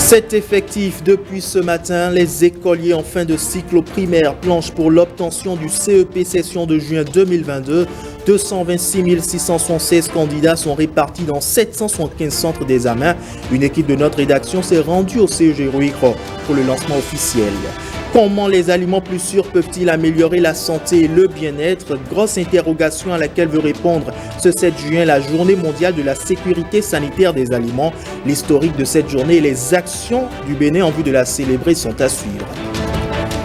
C'est effectif depuis ce matin. Les écoliers en fin de cycle primaire planchent pour l'obtention du CEP session de juin 2022. 226 676 candidats sont répartis dans 775 centres d'examen. Une équipe de notre rédaction s'est rendue au CEG Ruikro pour le lancement officiel. Comment les aliments plus sûrs peuvent-ils améliorer la santé et le bien-être? Grosse interrogation à laquelle veut répondre ce 7 juin la journée mondiale de la sécurité sanitaire des aliments. L'historique de cette journée et les actions du Bénin en vue de la célébrer sont à suivre.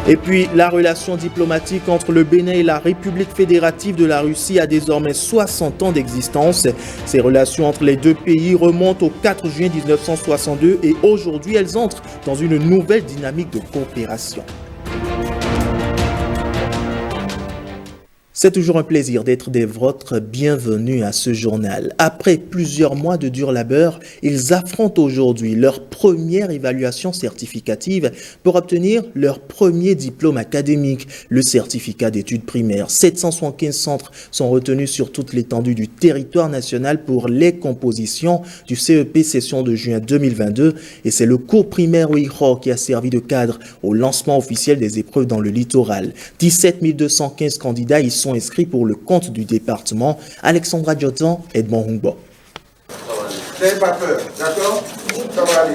Et puis, la relation diplomatique entre le Bénin et la République fédérative de la Russie a désormais 60 ans d'existence. Ces relations entre les deux pays remontent au 4 juin 1962 et aujourd'hui, elles entrent dans une nouvelle dynamique de coopération. C'est toujours un plaisir d'être des vôtres. Bienvenue à ce journal. Après plusieurs mois de dur labeur, ils affrontent aujourd'hui leur première évaluation certificative pour obtenir leur premier diplôme académique, le certificat d'études primaires. 775 centres sont retenus sur toute l'étendue du territoire national pour les compositions du CEP session de juin 2022 et c'est le cours primaire Ruikro qui a servi de cadre au lancement officiel des épreuves dans le littoral. 17 215 candidats y sont inscrits pour le compte du département. Alexandra Djotan, Edmond Hungbo. N'ayez pas peur, d'accord? Ça va aller.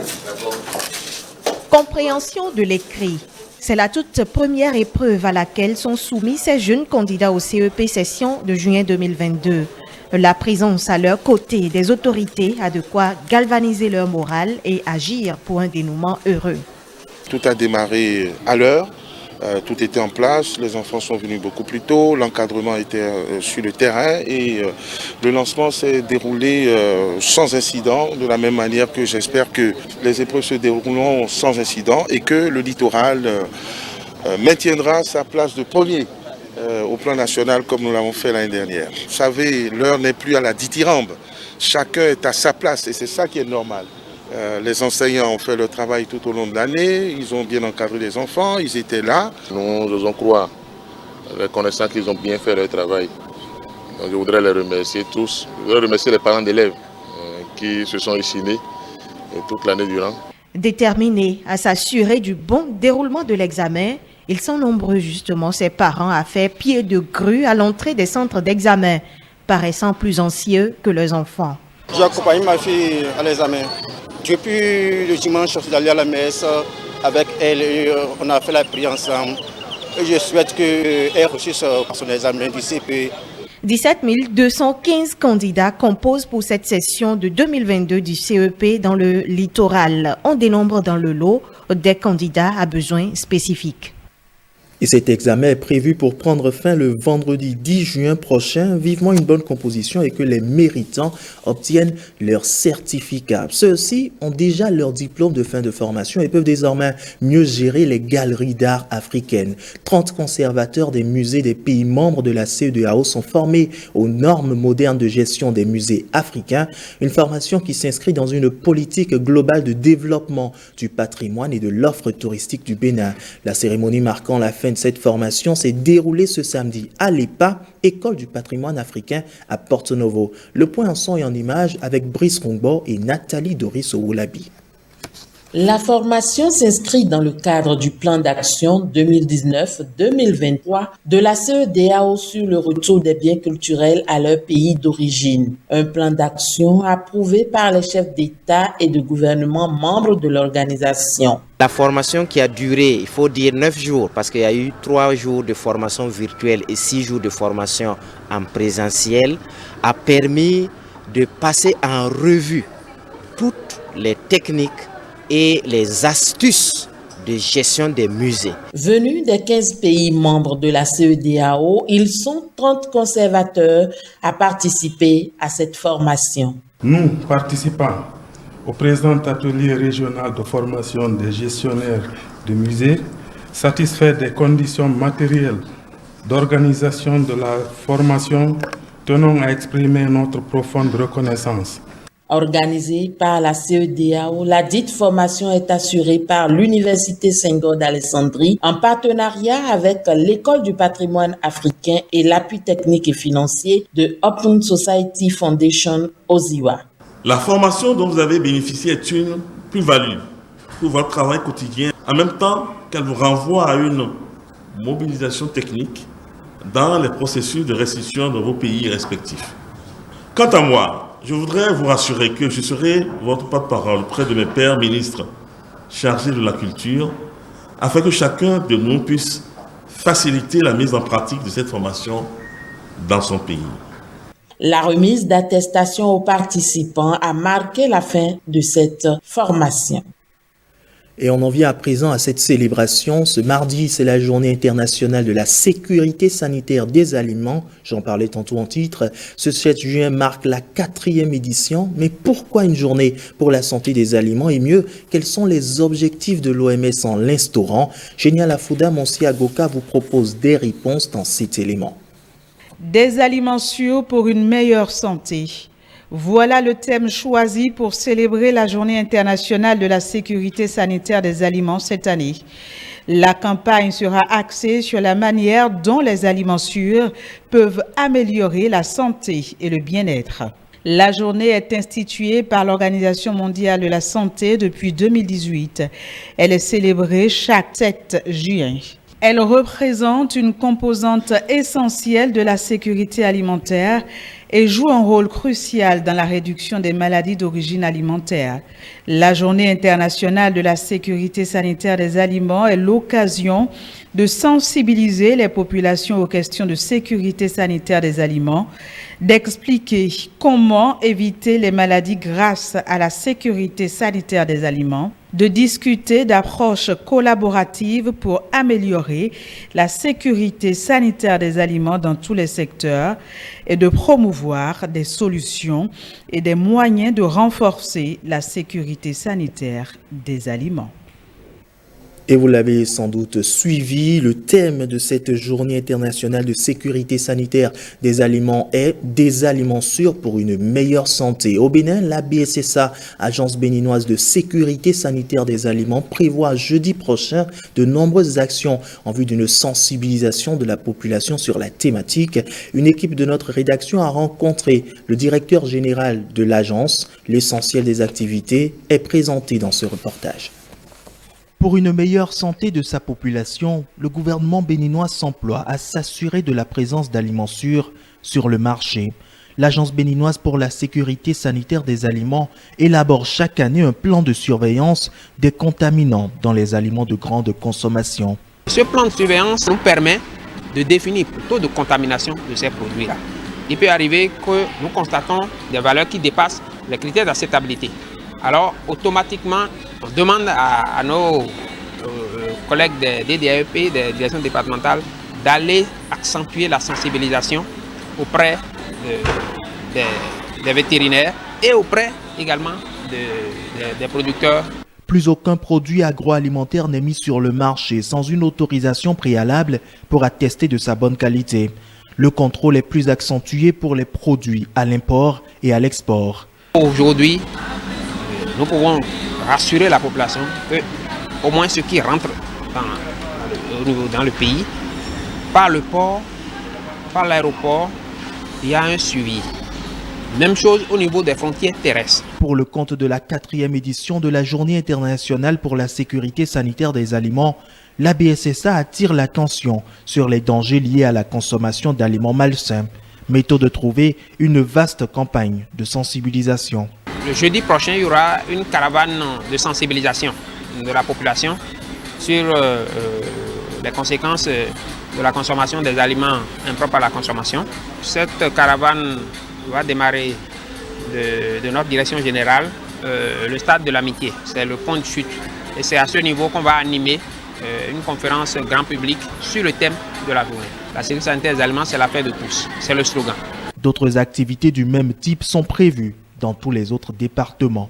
Compréhension de l'écrit. C'est la toute première épreuve à laquelle sont soumis ces jeunes candidats au CEP session de juin 2022. La présence à leur côté des autorités a de quoi galvaniser leur morale et agir pour un dénouement heureux. Tout a démarré à l'heure. Tout était en place, les enfants sont venus beaucoup plus tôt, l'encadrement était sur le terrain et le lancement s'est déroulé sans incident, de la même manière que j'espère que les épreuves se dérouleront sans incident et que le littoral maintiendra sa place de premier au plan national comme nous l'avons fait l'année dernière. Vous savez, l'heure n'est plus à la dithyrambe, chacun est à sa place et c'est ça qui est normal. Les enseignants ont fait leur travail tout au long de l'année, ils ont bien encadré les enfants, ils étaient là. Nous osons croire, reconnaissant qu'ils ont bien fait leur travail. Donc je voudrais les remercier tous. Je voudrais remercier les parents d'élèves qui se sont échinés toute l'année durant. Déterminés à s'assurer du bon déroulement de l'examen, ils sont nombreux justement ces parents à faire pied de grue à l'entrée des centres d'examen, paraissant plus anxieux que leurs enfants. J'ai accompagné ma fille à l'examen. Depuis le dimanche, je suis allé à la messe avec elle et on a fait la prière ensemble. Et je souhaite qu'elle réussisse son examen du CP. 17 215 candidats composent pour cette session de 2022 du CEP dans le littoral. On dénombre dans le lot des candidats à besoins spécifiques. Et cet examen est prévu pour prendre fin le vendredi 10 juin prochain. Vivement une bonne composition et que les méritants obtiennent leur certificat. Ceux-ci ont déjà leur diplôme de fin de formation et peuvent désormais mieux gérer les galeries d'art africaines. 30 conservateurs des musées des pays membres de la CEDEAO sont formés aux normes modernes de gestion des musées africains. Une formation qui s'inscrit dans une politique globale de développement du patrimoine et de l'offre touristique du Bénin. La cérémonie marquant la fin de cette formation s'est déroulée ce samedi à l'EPA, École du patrimoine africain à Porto Novo. Le point en son et en image avec Brice Rungbo et Nathalie Doris Owoulabi. La formation s'inscrit dans le cadre du plan d'action 2019-2023 de la CEDEAO sur le retour des biens culturels à leur pays d'origine. Un plan d'action approuvé par les chefs d'État et de gouvernement membres de l'organisation. La formation qui a duré, il faut dire 9 jours, parce qu'il y a eu 3 jours de formation virtuelle et 6 jours de formation en présentiel, a permis de passer en revue toutes les techniques et les astuces de gestion des musées. Venus des 15 pays membres de la CEDEAO, ils sont 30 conservateurs à participer à cette formation. Nous, participants au présent atelier régional de formation des gestionnaires de musées, satisfaits des conditions matérielles d'organisation de la formation, tenons à exprimer notre profonde reconnaissance. Organisée par la CEDEAO, la dite formation est assurée par l'Université Senghor d'Alexandrie en partenariat avec l'École du patrimoine africain et l'appui technique et financier de Open Society Foundation Oziwa. La formation dont vous avez bénéficié est une plus-value pour votre travail quotidien, en même temps qu'elle vous renvoie à une mobilisation technique dans les processus de restitution de vos pays respectifs. Quant à moi, je voudrais vous rassurer que je serai votre porte-parole auprès de mes pairs ministres chargés de la culture, afin que chacun de nous puisse faciliter la mise en pratique de cette formation dans son pays. La remise d'attestations aux participants a marqué la fin de cette formation. Et on en vient à présent à cette célébration. Ce mardi, c'est la journée internationale de la sécurité sanitaire des aliments. J'en parlais tantôt en titre. Ce 7 juin marque la 4e édition. Mais pourquoi une journée pour la santé des aliments? Et mieux, quels sont les objectifs de l'OMS en l'instaurant? Génial Afouda, Monsi Agoka vous propose des réponses dans cet élément. Des aliments sûrs pour une meilleure santé. Voilà le thème choisi pour célébrer la Journée internationale de la sécurité sanitaire des aliments cette année. La campagne sera axée sur la manière dont les aliments sûrs peuvent améliorer la santé et le bien-être. La journée est instituée par l'Organisation mondiale de la santé depuis 2018. Elle est célébrée chaque 7 juin. Elle représente une composante essentielle de la sécurité alimentaire et joue un rôle crucial dans la réduction des maladies d'origine alimentaire. La Journée internationale de la sécurité sanitaire des aliments est l'occasion de sensibiliser les populations aux questions de sécurité sanitaire des aliments, d'expliquer comment éviter les maladies grâce à la sécurité sanitaire des aliments, de discuter d'approches collaboratives pour améliorer la sécurité sanitaire des aliments dans tous les secteurs et de promouvoir des solutions et des moyens de renforcer la sécurité sanitaire des aliments. Et vous l'avez sans doute suivi, le thème de cette journée internationale de sécurité sanitaire des aliments est « Des aliments sûrs pour une meilleure santé ». Au Bénin, la BSSA, Agence béninoise de sécurité sanitaire des aliments, prévoit jeudi prochain de nombreuses actions en vue d'une sensibilisation de la population sur la thématique. Une équipe de notre rédaction a rencontré le directeur général de l'agence. L'essentiel des activités est présenté dans ce reportage. Pour une meilleure santé de sa population, le gouvernement béninois s'emploie à s'assurer de la présence d'aliments sûrs sur le marché. L'Agence béninoise pour la sécurité sanitaire des aliments élabore chaque année un plan de surveillance des contaminants dans les aliments de grande consommation. Ce plan de surveillance nous permet de définir le taux de contamination de ces produits-là. Il peut arriver que nous constatons des valeurs qui dépassent les critères d'acceptabilité. Alors, automatiquement, on demande à nos collègues des DDAEP, des directions départementales, d'aller accentuer la sensibilisation auprès des vétérinaires et auprès également des producteurs. Plus aucun produit agroalimentaire n'est mis sur le marché sans une autorisation préalable pour attester de sa bonne qualité. Le contrôle est plus accentué pour les produits à l'import et à l'export. Aujourd'hui, nous pouvons rassurer la population que au moins ceux qui rentrent dans le pays, par le port, par l'aéroport, il y a un suivi. Même chose au niveau des frontières terrestres. Pour le compte de la 4e édition de la Journée internationale pour la sécurité sanitaire des aliments, la BSSA attire l'attention sur les dangers liés à la consommation d'aliments malsains. Méthode de trouver une vaste campagne de sensibilisation. Le jeudi prochain, il y aura une caravane de sensibilisation de la population sur les conséquences de la consommation des aliments impropres à la consommation. Cette caravane va démarrer de notre direction générale, le stade de l'amitié, c'est le point de chute. Et c'est à ce niveau qu'on va animer une conférence grand public sur le thème de la journée. La sécurité sanitaire des aliments, c'est l'affaire de tous, c'est le slogan. D'autres activités du même type sont prévues dans tous les autres départements.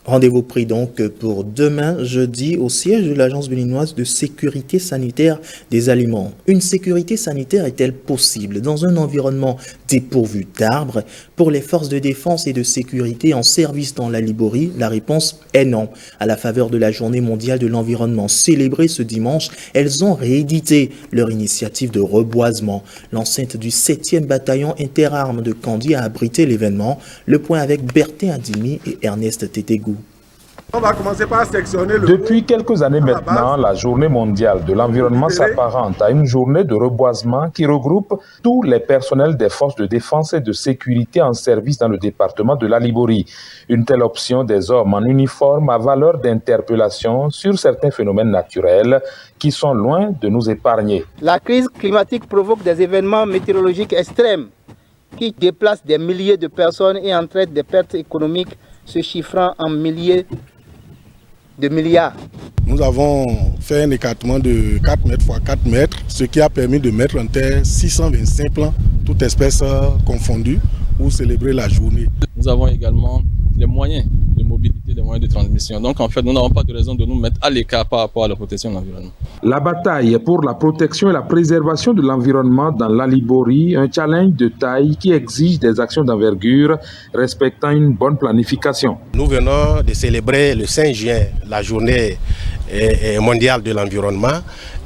Rendez-vous pris donc pour demain, jeudi, au siège de l'Agence béninoise de sécurité sanitaire des aliments. Une sécurité sanitaire est-elle possible dans un environnement dépourvu d'arbres? Pour les forces de défense et de sécurité en service dans la Liborie, la réponse est non. À la faveur de la Journée mondiale de l'environnement célébrée ce dimanche, elles ont réédité leur initiative de reboisement. L'enceinte du 7e bataillon interarmes de Kandy a abrité l'événement. Le point avec Bertin Adimi et Ernest Tétégou. On va commencer par sectionner le... Depuis quelques années maintenant, la journée mondiale de l'environnement s'apparente à une journée de reboisement qui regroupe tous les personnels des forces de défense et de sécurité en service dans le département de la Liborie. Une telle option des hommes en uniforme a valeur d'interpellation sur certains phénomènes naturels qui sont loin de nous épargner. La crise climatique provoque des événements météorologiques extrêmes qui déplacent des milliers de personnes et entraînent des pertes économiques se chiffrant en milliers de milliards. Nous avons fait un écartement de 4 mètres x 4 mètres, ce qui a permis de mettre en terre 625 plants, toutes espèces confondues, pour célébrer la journée. Nous avons également les moyens de mobilité, les moyens de transmission. Donc en fait, nous n'avons pas de raison de nous mettre à l'écart par rapport à la protection de l'environnement. La bataille pour la protection et la préservation de l'environnement dans la Liborie, un challenge de taille qui exige des actions d'envergure respectant une bonne planification. Nous venons de célébrer le 5 juin, la journée mondiale de l'environnement.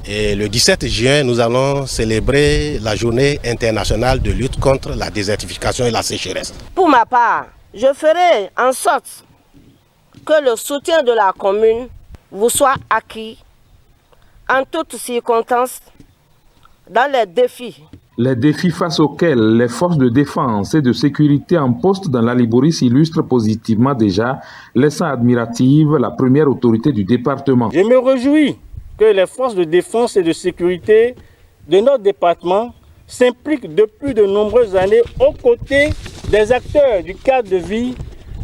Et le 17 juin, nous allons célébrer la journée internationale de lutte contre la désertification et la sécheresse. Pour ma part, je ferai en sorte que le soutien de la commune vous soit acquis en toutes circonstances dans les défis. Les défis face auxquels les forces de défense et de sécurité en poste dans la Liborie s'illustrent positivement déjà, laissant admirative la première autorité du département. Je me réjouis que les forces de défense et de sécurité de notre département s'impliquent depuis de nombreuses années aux côtés des acteurs du cadre de vie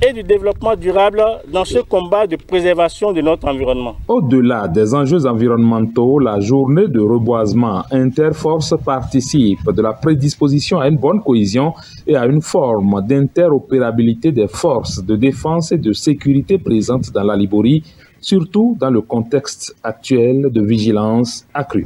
et du développement durable dans ce combat de préservation de notre environnement. Au-delà des enjeux environnementaux, la journée de reboisement interforce participe de la prédisposition à une bonne cohésion et à une forme d'interopérabilité des forces de défense et de sécurité présentes dans la Liborie, surtout dans le contexte actuel de vigilance accrue.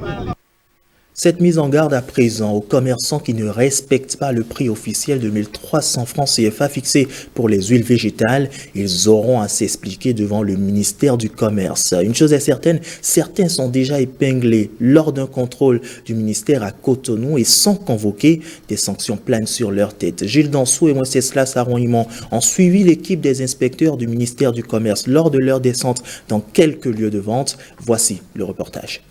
Cette mise en garde à présent aux commerçants qui ne respectent pas le prix officiel de 1300 francs CFA fixé pour les huiles végétales, ils auront à s'expliquer devant le ministère du Commerce. Une chose est certaine, certains sont déjà épinglés lors d'un contrôle du ministère à Cotonou et sans convoquer, des sanctions planent sur leur tête. Gilles Dansou et Moussesla Saron-Imon ont suivi l'équipe des inspecteurs du ministère du Commerce lors de leur descente dans quelques lieux de vente. Voici le reportage.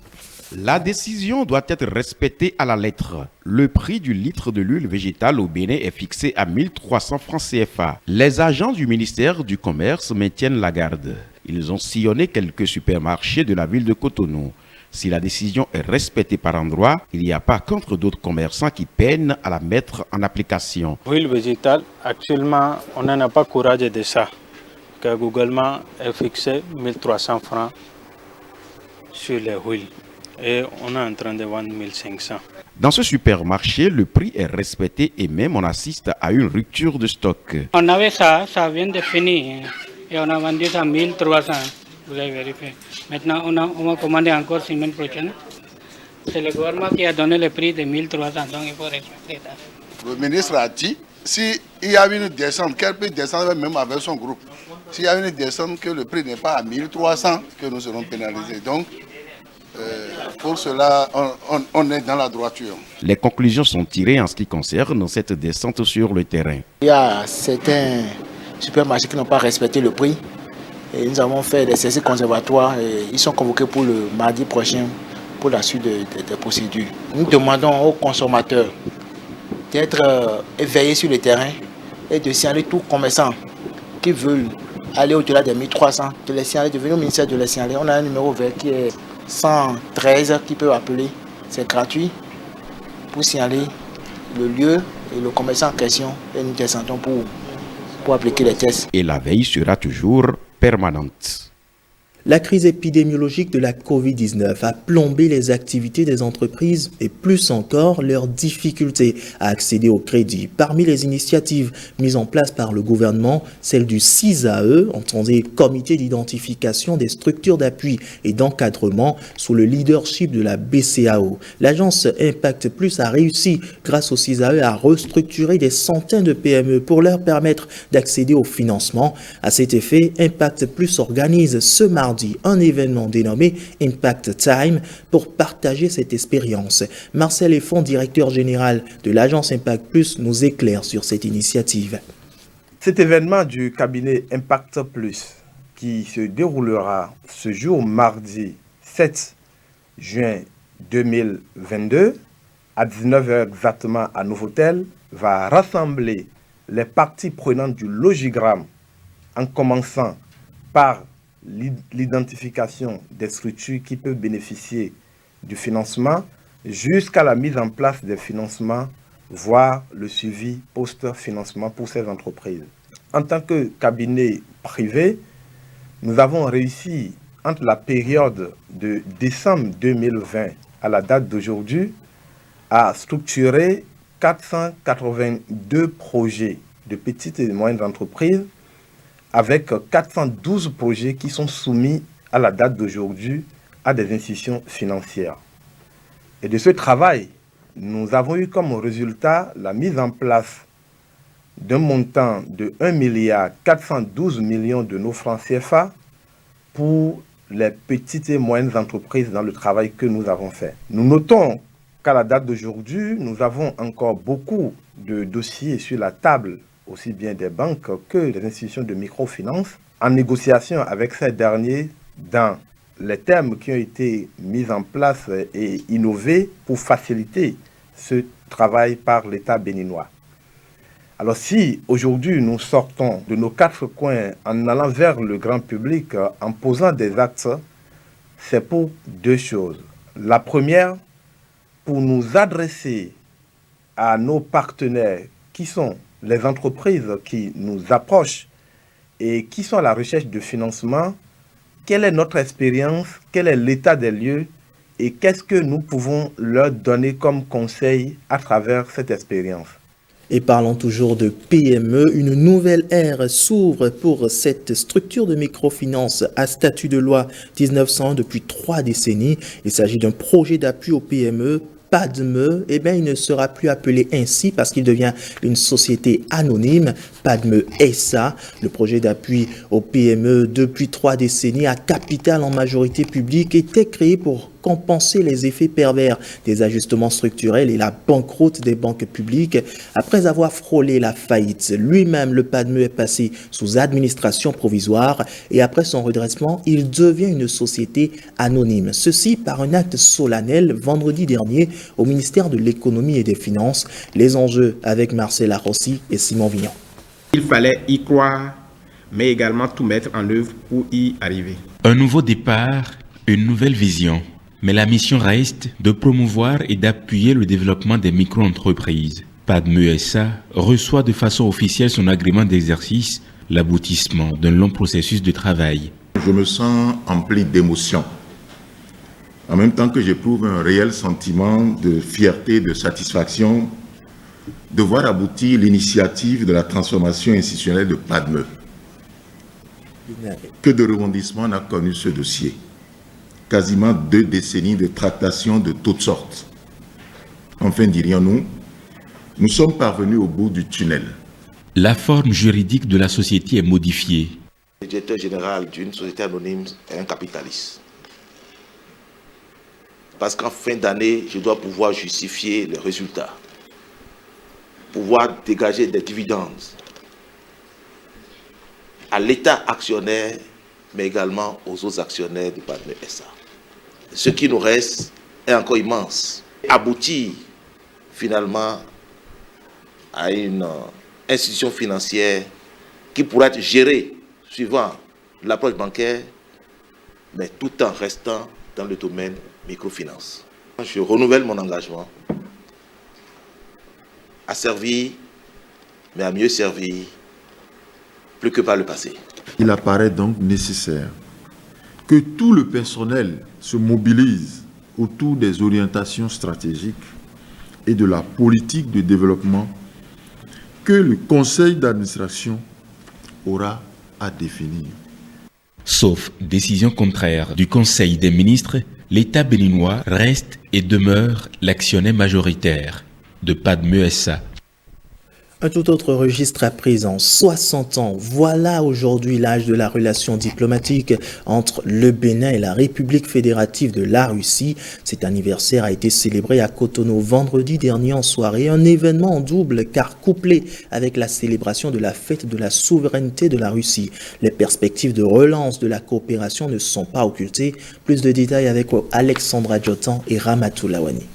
La décision doit être respectée à la lettre. Le prix du litre de l'huile végétale au Bénin est fixé à 1300 francs CFA. Les agents du ministère du Commerce maintiennent la garde. Ils ont sillonné quelques supermarchés de la ville de Cotonou. Si la décision est respectée par endroits, il n'y a pas contre d'autres commerçants qui peinent à la mettre en application. L'huile végétale, actuellement, on n'en a pas courage de ça. Le gouvernement est fixé 1300 francs sur les huiles. Et on est en train de vendre 1500. Dans ce supermarché, le prix est respecté et même on assiste à une rupture de stock. On avait ça vient de finir. Et on a vendu ça à 1300. Vous avez vérifié. Maintenant, on va commander encore la semaine prochaine. C'est le gouvernement qui a donné le prix de 1300, donc il faut respecter ça. Le ministre a dit, s'il y a une descente, qu'elle peut descendre même avec son groupe. S'il y a une descente, que le prix n'est pas à 1300, que nous serons pénalisés. Donc, pour cela, on est dans la droiture. Les conclusions sont tirées en ce qui concerne cette descente sur le terrain. Il y a certains supermarchés qui n'ont pas respecté le prix. Et nous avons fait des saisies conservatoires et ils sont convoqués pour le mardi prochain pour la suite des procédures. Nous demandons aux consommateurs d'être éveillés sur le terrain et de signaler tous commerçants qui veulent aller au-delà des 1300, de les signaler, de venir au ministère de les signaler. On a un numéro vert qui est 113 qui peut appeler, c'est gratuit pour signaler le lieu et le commerçant en question et nous descendons pour appliquer les tests. Et la veille sera toujours permanente. La crise épidémiologique de la Covid-19 a plombé les activités des entreprises et plus encore leurs difficultés à accéder au crédit. Parmi les initiatives mises en place par le gouvernement, celle du CISAE, entendez Comité d'identification des structures d'appui et d'encadrement sous le leadership de la BCAO. L'agence Impact Plus a réussi, grâce au CISAE, à restructurer des centaines de PME pour leur permettre d'accéder au financement. À cet effet, Impact Plus organise ce mardi un événement dénommé Impact Time pour partager cette expérience. Marcel Effon, directeur général de l'agence Impact Plus, nous éclaire sur cette initiative. Cet événement du cabinet Impact Plus qui se déroulera ce jour mardi 7 juin 2022 à 19h exactement à Novotel va rassembler les parties prenantes du logigramme en commençant par l'identification des structures qui peuvent bénéficier du financement jusqu'à la mise en place des financements, voire le suivi post-financement pour ces entreprises. En tant que cabinet privé, nous avons réussi entre la période de décembre 2020 à la date d'aujourd'hui à structurer 482 projets de petites et moyennes entreprises avec 412 projets qui sont soumis à la date d'aujourd'hui à des institutions financières. Et de ce travail, nous avons eu comme résultat la mise en place d'un montant de 1,412 milliard de nos francs CFA pour les petites et moyennes entreprises dans le travail que nous avons fait. Nous notons qu'à la date d'aujourd'hui, nous avons encore beaucoup de dossiers sur la table, aussi bien des banques que des institutions de microfinance, en négociation avec ces derniers dans les termes qui ont été mis en place et innovés pour faciliter ce travail par l'État béninois. Alors si aujourd'hui nous sortons de nos quatre coins en allant vers le grand public, en posant des actes, c'est pour deux choses. La première, pour nous adresser à nos partenaires qui sont les entreprises qui nous approchent et qui sont à la recherche de financement, quelle est notre expérience, quel est l'état des lieux et qu'est-ce que nous pouvons leur donner comme conseil à travers cette expérience. Et parlons toujours de PME, une nouvelle ère s'ouvre pour cette structure de microfinance à statut de loi 1901 depuis 3 décennies. Il s'agit d'un projet d'appui aux PME. PADME, eh bien, il ne sera plus appelé ainsi parce qu'il devient une société anonyme, PADME SA. Le projet d'appui aux PME depuis 3 décennies à capital en majorité publique était créé pour compenser les effets pervers des ajustements structurels et la banqueroute des banques publiques. Après avoir frôlé la faillite, lui-même, le PADME est passé sous administration provisoire et après son redressement, il devient une société anonyme. Ceci par un acte solennel vendredi dernier au ministère de l'Économie et des Finances. Les enjeux avec Marcel Arossi et Simon Vignon. Il fallait y croire, mais également tout mettre en œuvre pour y arriver. Un nouveau départ, une nouvelle vision. Mais la mission reste de promouvoir et d'appuyer le développement des micro-entreprises. PADME SA reçoit de façon officielle son agrément d'exercice, l'aboutissement d'un long processus de travail. Je me sens empli d'émotion, en même temps que j'éprouve un réel sentiment de fierté, de satisfaction de voir aboutir l'initiative de la transformation institutionnelle de PADME. Que de rebondissements n'a connu ce dossier. Quasiment 2 décennies de tractations de toutes sortes. Enfin, dirions-nous, nous sommes parvenus au bout du tunnel. La forme juridique de la société est modifiée. Le directeur général d'une société anonyme est un capitaliste. Parce qu'en fin d'année, je dois pouvoir justifier les résultats, pouvoir dégager des dividendes à l'État actionnaire, mais également aux autres actionnaires du PADME SA. Ce qui nous reste est encore immense. Aboutir finalement à une institution financière qui pourra être gérée suivant l'approche bancaire, mais tout en restant dans le domaine microfinance. Je renouvelle mon engagement à servir, mais à mieux servir, plus que par le passé. Il apparaît donc nécessaire que tout le personnel se mobilise autour des orientations stratégiques et de la politique de développement que le conseil d'administration aura à définir. Sauf décision contraire du Conseil des ministres, l'État béninois reste et demeure l'actionnaire majoritaire de PADME SA. Un tout autre registre à présent, 60 ans. Voilà aujourd'hui l'âge de la relation diplomatique entre le Bénin et la République fédérative de la Russie. Cet anniversaire a été célébré à Cotonou vendredi dernier en soirée. Un événement en double car couplé avec la célébration de la fête de la souveraineté de la Russie. Les perspectives de relance de la coopération ne sont pas occultées. Plus de détails avec Alexandra Djotan et Ramatou Lawani.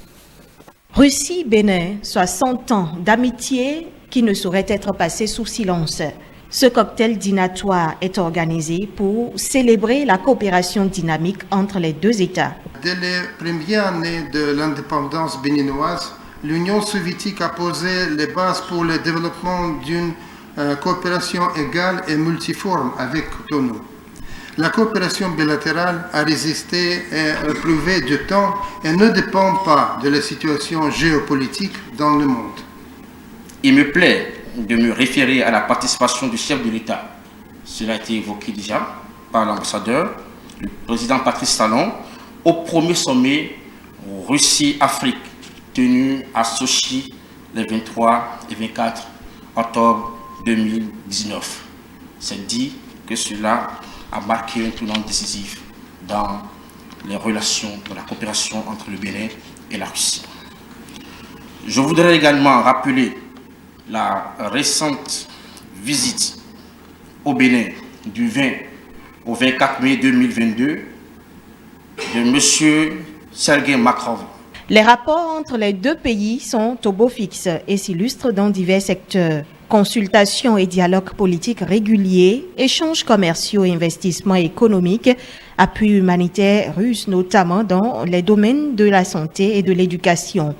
Russie-Bénin, 60 ans d'amitié qui ne saurait être passé sous silence. Ce cocktail dînatoire est organisé pour célébrer la coopération dynamique entre les deux États. Dès les premières années de l'indépendance béninoise, l'Union soviétique a posé les bases pour le développement d'une coopération égale et multiforme avec Cotonou. La coopération bilatérale a résisté et éprouvé du temps et ne dépend pas de la situation géopolitique dans le monde. Il me plaît de me référer à la participation du chef de l'État. Cela a été évoqué déjà par l'ambassadeur, le président Patrice Talon, au premier sommet Russie-Afrique tenu à Sochi les 23 et 24 octobre 2019. C'est dit que cela a marqué un tournant décisif dans les relations, dans la coopération entre le Bénin et la Russie. Je voudrais également rappeler la récente visite au Bénin du 20 au 24 mai 2022 de M. Sergei Makarov. Les rapports entre les deux pays sont au beau fixe et s'illustrent dans divers secteurs. Consultations et dialogues politiques réguliers, échanges commerciaux et investissements économiques, appui humanitaire russe notamment dans les domaines de la santé et de l'éducation.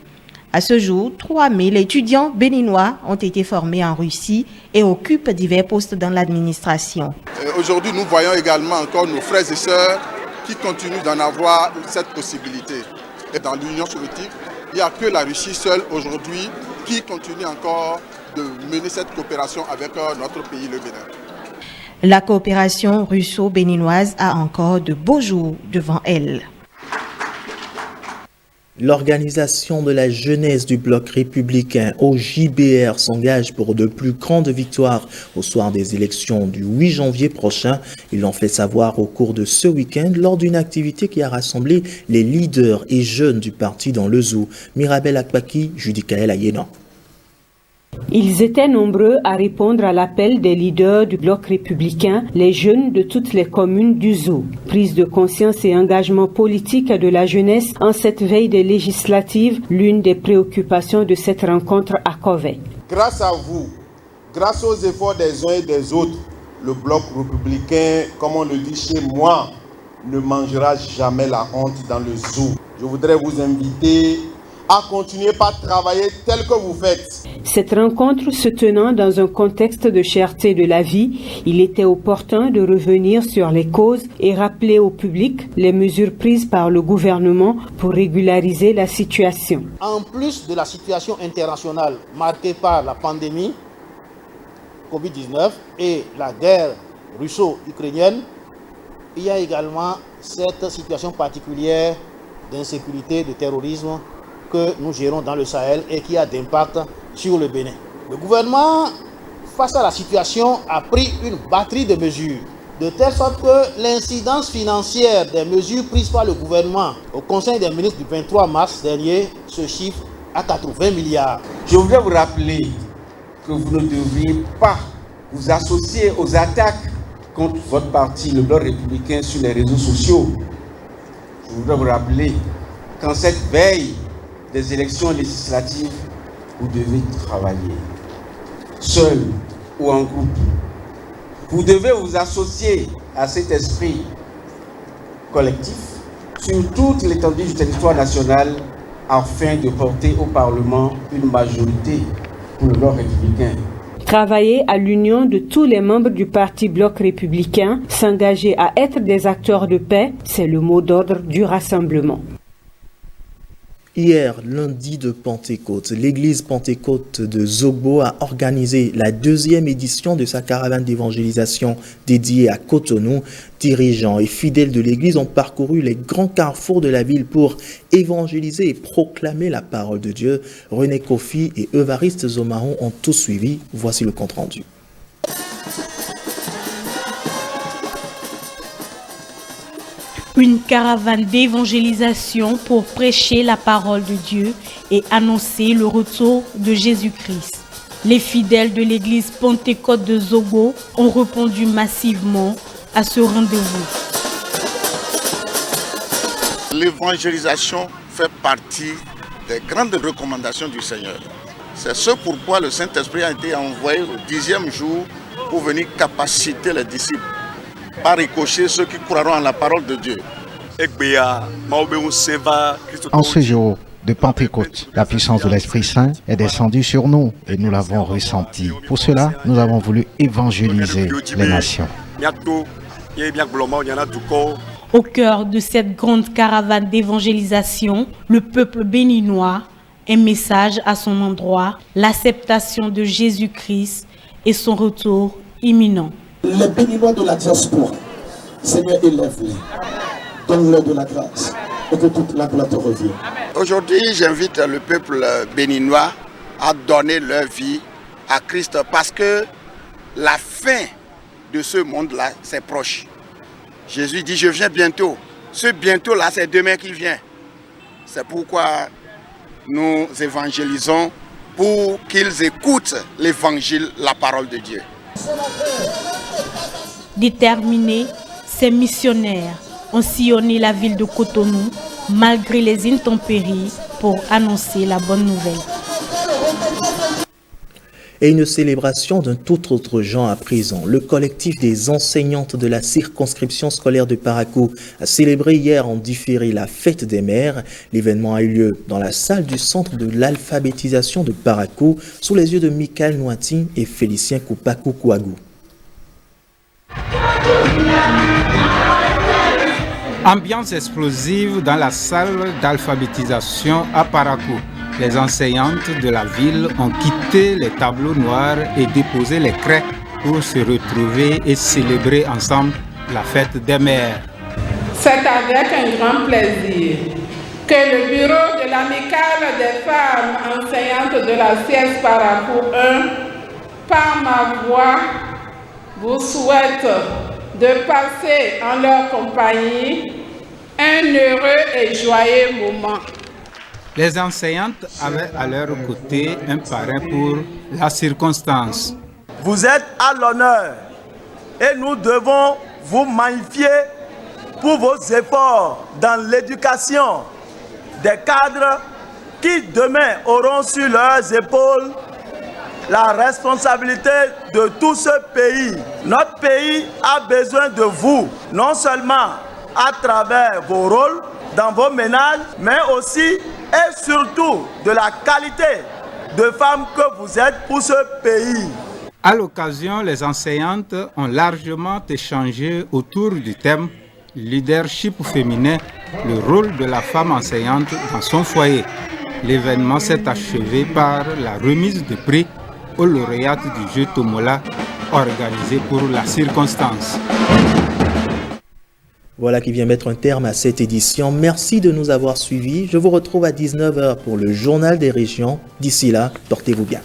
À ce jour, 3000 étudiants béninois ont été formés en Russie et occupent divers postes dans l'administration. Aujourd'hui, nous voyons également encore nos frères et sœurs qui continuent d'en avoir cette possibilité. Et dans l'Union soviétique, il n'y a que la Russie seule aujourd'hui qui continue encore de mener cette coopération avec notre pays, le Bénin. La coopération russo-béninoise a encore de beaux jours devant elle. L'organisation de la jeunesse du bloc républicain au JBR s'engage pour de plus grandes victoires au soir des élections du 8 janvier prochain. Ils l'ont fait savoir au cours de ce week-end lors d'une activité qui a rassemblé les leaders et jeunes du parti dans le zoo. Mirabel Akbaki, Judicaël Ayénan. Ils étaient nombreux à répondre à l'appel des leaders du bloc républicain, les jeunes de toutes les communes du zoo. Prise de conscience et engagement politique de la jeunesse en cette veille des législatives, l'une des préoccupations de cette rencontre à Covey. Grâce à vous, grâce aux efforts des uns et des autres, le bloc républicain, comme on le dit chez moi, ne mangera jamais la honte dans le zoo. Je voudrais vous inviter à continuer par travailler tel que vous faites. Cette rencontre se tenant dans un contexte de cherté de la vie, il était opportun de revenir sur les causes et rappeler au public les mesures prises par le gouvernement pour régulariser la situation. En plus de la situation internationale marquée par la pandémie Covid-19 et la guerre russo-ukrainienne, il y a également cette situation particulière d'insécurité, de terrorisme que nous gérons dans le Sahel et qui a d'impact sur le Bénin. Le gouvernement, face à la situation, a pris une batterie de mesures, de telle sorte que l'incidence financière des mesures prises par le gouvernement au Conseil des ministres du 23 mars dernier se chiffre à 80 milliards. Je voudrais vous rappeler que vous ne devriez pas vous associer aux attaques contre votre parti, le bloc républicain, sur les réseaux sociaux. Je voudrais vous rappeler qu'en cette veille des élections législatives, vous devez travailler, seul ou en groupe. Vous devez vous associer à cet esprit collectif sur toute l'étendue du territoire national afin de porter au Parlement une majorité pour le bloc républicain. Travailler à l'union de tous les membres du parti bloc républicain, s'engager à être des acteurs de paix, c'est le mot d'ordre du rassemblement. Hier, lundi de Pentecôte, l'église Pentecôte de Zogbo a organisé la 2e édition de sa caravane d'évangélisation dédiée à Cotonou. Dirigeants et fidèles de l'église ont parcouru les grands carrefours de la ville pour évangéliser et proclamer la parole de Dieu. René Kofi et Evariste Zomaron ont tout suivi. Voici le compte-rendu. Une caravane d'évangélisation pour prêcher la parole de Dieu et annoncer le retour de Jésus-Christ. Les fidèles de l'église Pentecôte de Zogbo ont répondu massivement à ce rendez-vous. L'évangélisation fait partie des grandes recommandations du Seigneur. C'est ce pourquoi le Saint-Esprit a été envoyé au 10e jour pour venir capaciter les disciples, par ricochet ceux qui croiront en la parole de Dieu. En ce jour de Pentecôte, la puissance de l'Esprit Saint est descendue sur nous et nous l'avons ressenti. Pour cela, nous avons voulu évangéliser les nations. Au cœur de cette grande caravane d'évangélisation, le peuple béninois, un message à son endroit, l'acceptation de Jésus-Christ et son retour imminent. Les Béninois de la diaspora, Seigneur, élève-les, donne-leur de la grâce et que toute la gloire te revienne. Aujourd'hui, j'invite le peuple béninois à donner leur vie à Christ parce que la fin de ce monde-là, c'est proche. Jésus dit, je viens bientôt. Ce bientôt-là, c'est demain qui vient. C'est pourquoi nous évangélisons pour qu'ils écoutent l'évangile, la parole de Dieu. Déterminés, ces missionnaires ont sillonné la ville de Cotonou malgré les intempéries pour annoncer la bonne nouvelle. Et une célébration d'un tout autre genre à présent. Le collectif des enseignantes de la circonscription scolaire de Parakou a célébré hier en différé la fête des mères. L'événement a eu lieu dans la salle du centre de l'alphabétisation de Parakou sous les yeux de Michael Nouati et Félicien Koupakou Kouagou. Ambiance explosive dans la salle d'alphabétisation à Parakou. Les enseignantes de la ville ont quitté les tableaux noirs et déposé les craies pour se retrouver et célébrer ensemble la fête des mères. C'est avec un grand plaisir que le bureau de l'amicale des femmes enseignantes de la CS Parakou 1, par ma voix, vous souhaite de passer en leur compagnie un heureux et joyeux moment. Les enseignantes avaient à leur côté un parrain pour la circonstance. Vous êtes à l'honneur et nous devons vous magnifier pour vos efforts dans l'éducation des cadres qui demain auront sur leurs épaules la responsabilité de tout ce pays. Notre pays a besoin de vous, non seulement à travers vos rôles dans vos ménages, mais aussi et surtout de la qualité de femmes que vous êtes pour ce pays. À l'occasion, les enseignantes ont largement échangé autour du thème « Leadership féminin, le rôle de la femme enseignante dans son foyer ». L'événement s'est achevé par la remise de prix aux lauréates du jeu Tomola organisé pour la circonstance. Voilà qui vient mettre un terme à cette édition. Merci de nous avoir suivis. Je vous retrouve à 19h pour le Journal des Régions. D'ici là, portez-vous bien.